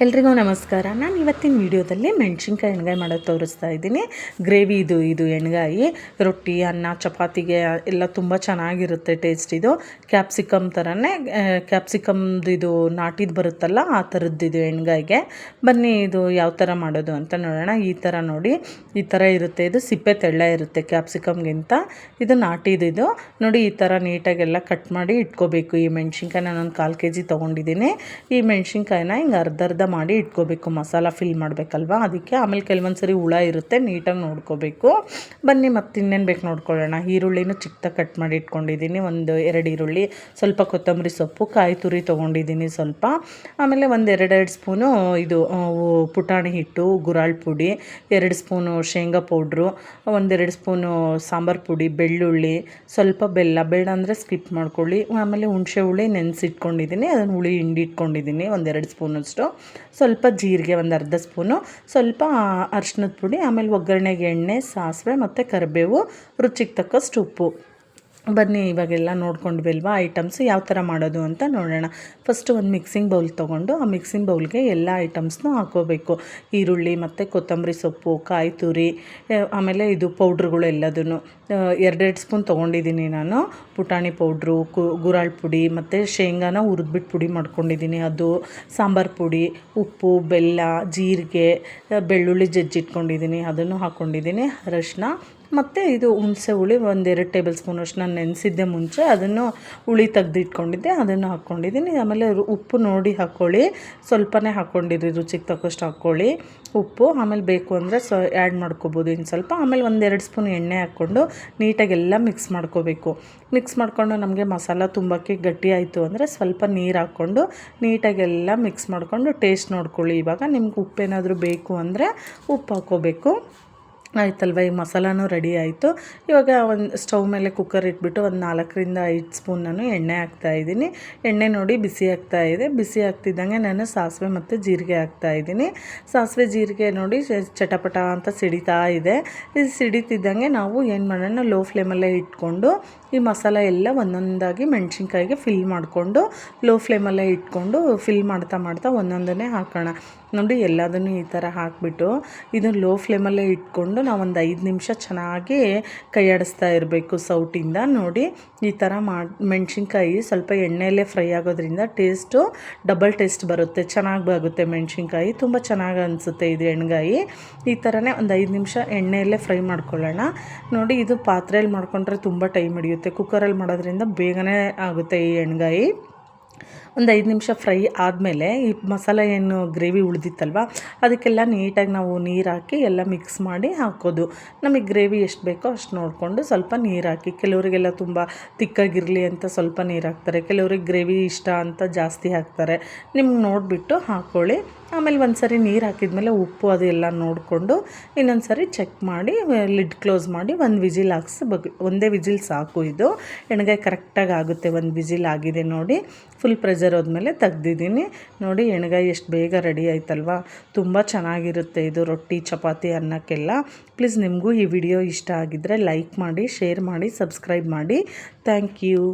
ಎಲ್ರಿಗೂ ನಮಸ್ಕಾರ. ನಾನು ಇವತ್ತಿನ ವಿಡಿಯೋದಲ್ಲಿ ಮೆಣಸಿನ್ಕಾಯಿ ಎಣ್ಗಾಯಿ ಮಾಡೋದು ತೋರಿಸ್ತಾ ಇದ್ದೀನಿ. ಗ್ರೇವಿ ಇದು ಎಣ್ಗಾಯಿ ರೊಟ್ಟಿ, ಅನ್ನ, ಚಪಾತಿಗೆ ಎಲ್ಲ ತುಂಬ ಚೆನ್ನಾಗಿರುತ್ತೆ ಟೇಸ್ಟ್. ಇದು ಕ್ಯಾಪ್ಸಿಕಮ್ ಥರನೇ, ಕ್ಯಾಪ್ಸಿಕಮ್ದು ಇದು ನಾಟಿದು ಬರುತ್ತಲ್ಲ ಆ ಥರದ್ದು ಎಣ್ಗಾಯಿಗೆ. ಬನ್ನಿ ಇದು ಯಾವ ಥರ ಮಾಡೋದು ಅಂತ ನೋಡೋಣ. ಈ ಥರ ನೋಡಿ, ಈ ಥರ ಇರುತ್ತೆ. ಇದು ಸಿಪ್ಪೆ ತೆಳ್ಳ ಇರುತ್ತೆ ಕ್ಯಾಪ್ಸಿಕಮ್ಗಿಂತ. ಇದು ನಾಟಿದು ನೋಡಿ. ಈ ಥರ ನೀಟಾಗೆಲ್ಲ ಕಟ್ ಮಾಡಿ ಇಟ್ಕೋಬೇಕು. ಈ ಮೆಣಸಿನ್ಕಾಯಿ ನಾನೊಂದು 1/4 kg ತೊಗೊಂಡಿದ್ದೀನಿ. ಈ ಮೆಣಸಿನ್ಕಾಯಿನ ಹಿಂಗೆ ಅರ್ಧ ಮಾಡಿ ಇಟ್ಕೋಬೇಕು. ಮಸಾಲ ಫಿಲ್ ಮಾಡಬೇಕಲ್ವ, ಅದಕ್ಕೆ. ಆಮೇಲೆ ಕೆಲವೊಂದು ಸರಿ ಹುಳ ಇರುತ್ತೆ, ನೀಟಾಗಿ ನೋಡ್ಕೋಬೇಕು. ಬನ್ನಿ ಮತ್ತೆ ಇನ್ನೇನು ಬೇಕು ನೋಡ್ಕೊಳ್ಳೋಣ. ಈರುಳ್ಳಿನೂ ಚಿಕ್ಕದಾಗಿ ಕಟ್ ಮಾಡಿ ಇಟ್ಕೊಂಡಿದ್ದೀನಿ, 1-2 ಈರುಳ್ಳಿ, ಸ್ವಲ್ಪ ಕೊತ್ತಂಬರಿ ಸೊಪ್ಪು, ಕಾಯಿ ತುರಿ ತೊಗೊಂಡಿದ್ದೀನಿ ಸ್ವಲ್ಪ. ಆಮೇಲೆ 1-2 ಸ್ಪೂನು ಇದು ಪುಟಾಣಿ ಹಿಟ್ಟು, ಗುರಾಳ್ ಪುಡಿ, 2 ಸ್ಪೂನು ಶೇಂಗಾ ಪೌಡ್ರು, 1-2 ಸ್ಪೂನು ಸಾಂಬಾರು ಪುಡಿ, ಬೆಳ್ಳುಳ್ಳಿ, ಸ್ವಲ್ಪ ಬೆಲ್ಲ ಅಂದರೆ ಸ್ಕಿಪ್ ಮಾಡ್ಕೊಳ್ಳಿ. ಆಮೇಲೆ ಹುಣಸೆ ಹುಳಿ ನೆನೆಸಿಟ್ಕೊಂಡಿದ್ದೀನಿ, ಅದನ್ನು ಹುಳಿ ಹಿಂಡಿ ಇಟ್ಕೊಂಡಿದ್ದೀನಿ 1-2 ಸ್ಪೂನಷ್ಟು. ಸ್ವಲ್ಪ ಜೀರಿಗೆ 1/2 ಸ್ಪೂನು, ಸ್ವಲ್ಪ ಅರಿಶಿನದ ಪುಡಿ, ಆಮೇಲೆ ಒಗ್ಗರಣೆಗೆ ಎಣ್ಣೆ, ಸಾಸಿವೆ ಮತ್ತು ಕರಿಬೇವು, ರುಚಿಗೆ ತಕ್ಕಷ್ಟು ಉಪ್ಪು. ಬನ್ನಿ ಇವಾಗೆಲ್ಲ ನೋಡ್ಕೊಂಡ್ವಿಲ್ವಾ ಐಟಮ್ಸ್ ಯಾವ ಥರ ಮಾಡೋದು ಅಂತ ನೋಡೋಣ. ಫಸ್ಟು ಒಂದು ಮಿಕ್ಸಿಂಗ್ ಬೌಲ್ ತೊಗೊಂಡು ಆ ಮಿಕ್ಸಿಂಗ್ ಬೌಲ್ಗೆ ಎಲ್ಲ ಐಟಮ್ಸ್ನೂ ಹಾಕೋಬೇಕು. ಈರುಳ್ಳಿ ಮತ್ತು ಕೊತ್ತಂಬರಿ ಸೊಪ್ಪು, ಕಾಯಿ ತುರಿ, ಆಮೇಲೆ ಇದು ಪೌಡ್ರುಗಳು ಎಲ್ಲದೂ 2 ಸ್ಪೂನ್ ತೊಗೊಂಡಿದ್ದೀನಿ ನಾನು. ಪುಟಾಣಿ ಪೌಡ್ರು, ಗುರಾಳ್ ಪುಡಿ ಮತ್ತು ಶೇಂಗಾನ ಹುರಿದ್ಬಿಟ್ಟು ಪುಡಿ ಮಾಡ್ಕೊಂಡಿದ್ದೀನಿ ಅದು, ಸಾಂಬಾರು ಪುಡಿ, ಉಪ್ಪು, ಬೆಲ್ಲ, ಜೀರಿಗೆ, ಬೆಳ್ಳುಳ್ಳಿ ಜಜ್ಜಿಟ್ಕೊಂಡಿದ್ದೀನಿ ಅದನ್ನು ಹಾಕ್ಕೊಂಡಿದ್ದೀನಿ, ಅರಶಿನ ಮತ್ತು ಇದು ಹುಣಸೆ ಹುಳಿ 1-2 ಟೇಬಲ್ ಸ್ಪೂನಷ್ಟು ನಾನು ನೆನೆಸಿದ್ದೆ ಮುಂಚೆ, ಅದನ್ನು ಹುಳಿ ತೆಗೆದಿಟ್ಕೊಂಡಿದ್ದೆ, ಅದನ್ನು ಹಾಕ್ಕೊಂಡಿದ್ದೀನಿ. ಆಮೇಲೆ ಉಪ್ಪು ನೋಡಿ ಹಾಕ್ಕೊಳ್ಳಿ, ಸ್ವಲ್ಪನೇ ಹಾಕ್ಕೊಂಡಿರಿ, ರುಚಿಗೆ ತಕ್ಕಷ್ಟು ಹಾಕ್ಕೊಳ್ಳಿ ಉಪ್ಪು. ಆಮೇಲೆ ಬೇಕು ಅಂದರೆ ಆ್ಯಡ್ ಮಾಡ್ಕೊಬೋದು ಇನ್ನು ಸ್ವಲ್ಪ. ಆಮೇಲೆ 1-2 ಸ್ಪೂನ್ ಎಣ್ಣೆ ಹಾಕ್ಕೊಂಡು ನೀಟಾಗೆಲ್ಲ ಮಿಕ್ಸ್ ಮಾಡ್ಕೋಬೇಕು. ಮಿಕ್ಸ್ ಮಾಡಿಕೊಂಡು ನಮಗೆ ಮಸಾಲ ತುಂಬಕ್ಕೆ ಗಟ್ಟಿ ಆಯಿತು ಅಂದರೆ ಸ್ವಲ್ಪ ನೀರು ಹಾಕ್ಕೊಂಡು ನೀಟಾಗೆಲ್ಲ ಮಿಕ್ಸ್ ಮಾಡಿಕೊಂಡು ಟೇಸ್ಟ್ ನೋಡ್ಕೊಳ್ಳಿ. ಇವಾಗ ನಿಮ್ಗೆ ಉಪ್ಪೇನಾದರೂ ಬೇಕು ಅಂದರೆ ಉಪ್ಪು ಹಾಕ್ಕೋಬೇಕು. ಆಯ್ತಲ್ವ, ಈ ಮಸಾಲನೂ ರೆಡಿ ಆಯಿತು. ಇವಾಗ ಒಂದು ಸ್ಟವ್ ಮೇಲೆ ಕುಕ್ಕರ್ ಇಟ್ಬಿಟ್ಟು 4-5 ಸ್ಪೂನ್ ನಾನು ಎಣ್ಣೆ ಹಾಕ್ತಾಯಿದ್ದೀನಿ. ಎಣ್ಣೆ ನೋಡಿ ಬಿಸಿ ಆಗ್ತಾಯಿದೆ. ಬಿಸಿ ಆಗ್ತಿದ್ದಂಗೆ ನಾನು ಸಾಸಿವೆ ಮತ್ತು ಜೀರಿಗೆ ಹಾಕ್ತಾಯಿದ್ದೀನಿ. ಸಾಸಿವೆ ಜೀರಿಗೆ ನೋಡಿ ಚಟಪಟ ಅಂತ ಸಿಡಿತಾ ಇದೆ. ಇದು ಸಿಡಿತಿದ್ದಂಗೆ ನಾವು ಏನು ಮಾಡೋಣ, ಲೋ ಫ್ಲೇಮಲ್ಲೇ ಇಟ್ಕೊಂಡು ಈ ಮಸಾಲ ಎಲ್ಲ ಒಂದೊಂದಾಗಿ ಮೆಣಸಿನ್ಕಾಯಿಗೆ ಫಿಲ್ ಮಾಡಿಕೊಂಡು ಲೋ ಫ್ಲೇಮಲ್ಲೇ ಇಟ್ಕೊಂಡು ಫಿಲ್ ಮಾಡ್ತಾ ಒಂದೊಂದನ್ನೇ ಹಾಕೋಣ. ನೋಡಿ ಎಲ್ಲದನ್ನು ಈ ಥರ ಹಾಕಿಬಿಟ್ಟು ಇದನ್ನು ಲೋ ಫ್ಲೇಮಲ್ಲೇ ಇಟ್ಕೊಂಡು ನಾವು ಒಂದು 5 ನಿಮಿಷ ಚೆನ್ನಾಗಿ ಕೈ ಆಡಿಸ್ತಾ ಇರಬೇಕು ಸೌಟಿಂದ. ನೋಡಿ ಈ ಥರ ಮೆಣಸಿನ್ಕಾಯಿ ಸ್ವಲ್ಪ ಎಣ್ಣೆಯಲ್ಲೇ ಫ್ರೈ ಆಗೋದ್ರಿಂದ ಟೇಸ್ಟು ಡಬಲ್ ಟೇಸ್ಟ್ ಬರುತ್ತೆ, ಚೆನ್ನಾಗಿ ಆಗುತ್ತೆ. ಮೆಣಸಿನ್ಕಾಯಿ ತುಂಬ ಚೆನ್ನಾಗಿ ಅನಿಸುತ್ತೆ ಇದು ಎಣ್ಗಾಯಿ. ಈ ಥರನೇ ಒಂದು 5 ನಿಮಿಷ ಎಣ್ಣೆಯಲ್ಲೇ ಫ್ರೈ ಮಾಡ್ಕೊಳ್ಳೋಣ. ನೋಡಿ ಇದು ಪಾತ್ರೆಯಲ್ಲಿ ಮಾಡ್ಕೊಂಡ್ರೆ ತುಂಬ ಟೈಮ್ ಹಿಡಿಯುತ್ತೆ, ಕುಕ್ಕರಲ್ಲಿ ಮಾಡೋದ್ರಿಂದ ಬೇಗನೆ ಆಗುತ್ತೆ ಈ ಎಣ್ಗಾಯಿ. ಒಂದು 5 ನಿಮಿಷ ಫ್ರೈ ಆದಮೇಲೆ ಈ ಮಸಾಲೆ ಏನು ಗ್ರೇವಿ ಉಳಿದಿತ್ತಲ್ವ ಅದಕ್ಕೆಲ್ಲ ನೀಟಾಗಿ ನಾವು ನೀರು ಹಾಕಿ ಎಲ್ಲ ಮಿಕ್ಸ್ ಮಾಡಿ ಹಾಕೋದು. ನಮಗೆ ಗ್ರೇವಿ ಎಷ್ಟು ಬೇಕೋ ಅಷ್ಟು ನೋಡಿಕೊಂಡು ಸ್ವಲ್ಪ ನೀರು ಹಾಕಿ. ಕೆಲವರಿಗೆಲ್ಲ ತುಂಬ ತಿಕ್ಕಾಗಿರಲಿ ಅಂತ ಸ್ವಲ್ಪ ನೀರು ಹಾಕ್ತಾರೆ, ಕೆಲವ್ರಿಗೆ ಗ್ರೇವಿ ಇಷ್ಟ ಅಂತ ಜಾಸ್ತಿ ಹಾಕ್ತಾರೆ. ನಿಮ್ಗೆ ನೋಡಿಬಿಟ್ಟು ಹಾಕ್ಕೊಳ್ಳಿ. ಆಮೇಲೆ ಒಂದು ಸರಿ ನೀರು ಹಾಕಿದ್ಮೇಲೆ ಉಪ್ಪು ಅದೆಲ್ಲ ನೋಡಿಕೊಂಡು ಇನ್ನೊಂದು ಸರಿ ಚೆಕ್ ಮಾಡಿ ಲಿಡ್ ಕ್ಲೋಸ್ ಮಾಡಿ 1 ವಿಜಿಲ್ ಹಾಕ್ಸ್ಬೇಕು. ಒಂದೇ ವಿಜಿಲ್ ಸಾಕು, ಇದು ಎಣ್ಗಾಯಿ ಕರೆಕ್ಟಾಗಿ ಆಗುತ್ತೆ. 1 ವಿಜಿಲ್ ಆಗಿದೆ ನೋಡಿ, ಫುಲ್ ಪ್ರೆಷರ್ ಹೋದ್ಮೇಲೆ ತೆಗ್ದಿದ್ದೀನಿ. ನೋಡಿ ಎಣ್ಗಾಯಿ ಎಷ್ಟು ಬೇಗ ರೆಡಿ ಆಯ್ತಲ್ವ, ತುಂಬ ಚೆನ್ನಾಗಿರುತ್ತೆ ಇದು ರೊಟ್ಟಿ, ಚಪಾತಿ, ಅನ್ನಕ್ಕೆಲ್ಲ. ಪ್ಲೀಸ್ ನಿಮಗೂ ಈ ವಿಡಿಯೋ ಇಷ್ಟ ಆಗಿದ್ದರೆ ಲೈಕ್ ಮಾಡಿ, ಶೇರ್ ಮಾಡಿ, ಸಬ್ಸ್ಕ್ರೈಬ್ ಮಾಡಿ. Thank you.